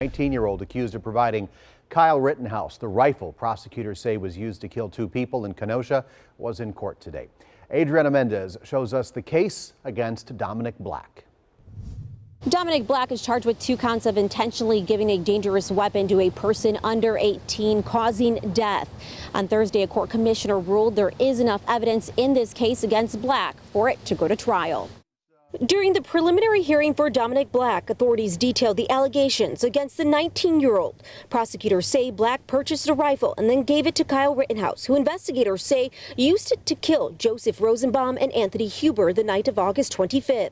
19-year-old accused of providing Kyle Rittenhouse the rifle prosecutors say was used to kill 2 people in Kenosha was in court today. ADRIANA Mendez shows us the case against Dominick Black. Dominick Black is charged with 2 counts of intentionally giving a dangerous weapon to a person under 18, causing death. On Thursday, a court commissioner ruled there is enough evidence in this case against Black for it to go to trial. During the preliminary hearing for Dominick Black, authorities detailed the allegations against the 19-year-old. Prosecutors say Black purchased a rifle and then gave it to Kyle Rittenhouse, who investigators say used it to kill Joseph Rosenbaum and Anthony Huber the night of August 25th.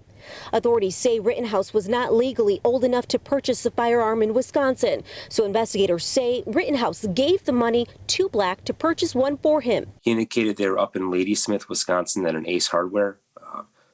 Authorities say Rittenhouse was not legally old enough to purchase the firearm in Wisconsin, so investigators say Rittenhouse gave the money to Black to purchase one for him. He indicated they were up in Ladysmith, Wisconsin at an Ace Hardware.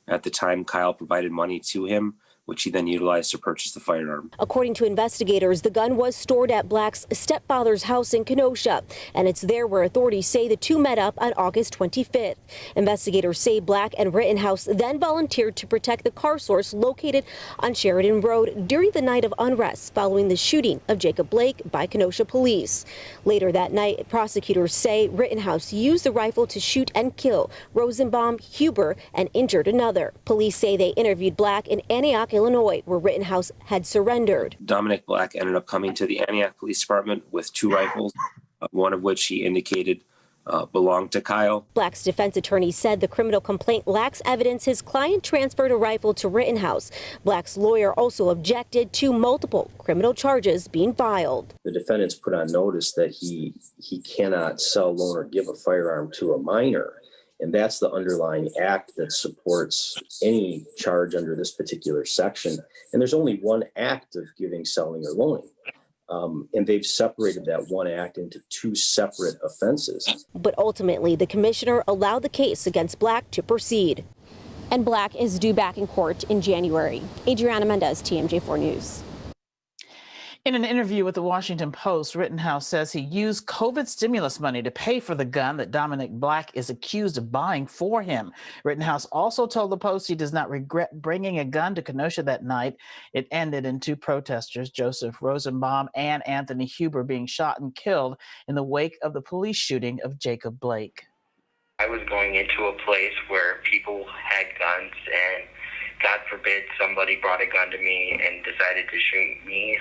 At the time, Kyle provided money to him, which he then utilized to purchase the firearm. According to investigators, the gun was stored at Black's stepfather's house in Kenosha, and it's there where authorities say the two met up on August 25th. Investigators say Black and Rittenhouse then volunteered to protect the car source located on Sheridan Road during the night of unrest following the shooting of Jacob Blake by Kenosha police. Later that night, prosecutors say Rittenhouse used the rifle to shoot and kill Rosenbaum, Huber, and injured another. Police say they interviewed Black in Antioch, Illinois, where Rittenhouse had surrendered. Dominick Black ended up coming to the Antioch Police Department with 2 rifles, one of which he indicated belonged to Kyle. Black's defense attorney said the criminal complaint lacks evidence his client transferred a rifle to Rittenhouse. Black's lawyer also objected to multiple criminal charges being filed. The defendant's put on notice that he cannot sell, loan, or give a firearm to a minor. And that's the underlying act that supports any charge under this particular section. And there's only one act of giving, selling, or loaning. And they've separated that one act into 2 separate offenses. But ultimately, the commissioner allowed the case against Black to proceed. And Black is due back in court in January. ADRIANA Mendez, TMJ4 News. In an interview with the Washington Post, Rittenhouse says he used COVID stimulus money to pay for the gun that Dominick Black is accused of buying for him. Rittenhouse also told the Post he does not regret bringing a gun to Kenosha that night. It ended in 2 protesters, Joseph Rosenbaum and Anthony Huber, being shot and killed in the wake of the police shooting of Jacob Blake. I was going into a place where people had guns, and God forbid somebody brought a gun to me and decided to shoot me.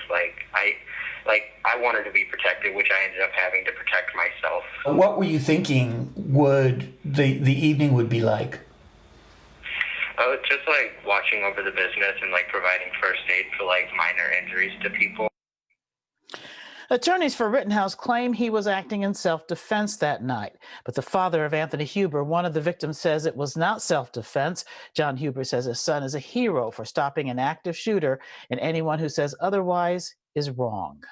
I wanted to be protected, which I ended up having to protect myself. What were you thinking would the evening would be like? Just like watching over the business and like providing first aid for like minor injuries to people. Attorneys for Rittenhouse claim he was acting in self-defense that night. But the father of Anthony Huber, one of the victims, says it was not self-defense. John Huber says his son is a hero for stopping an active shooter, and anyone who says otherwise is wrong.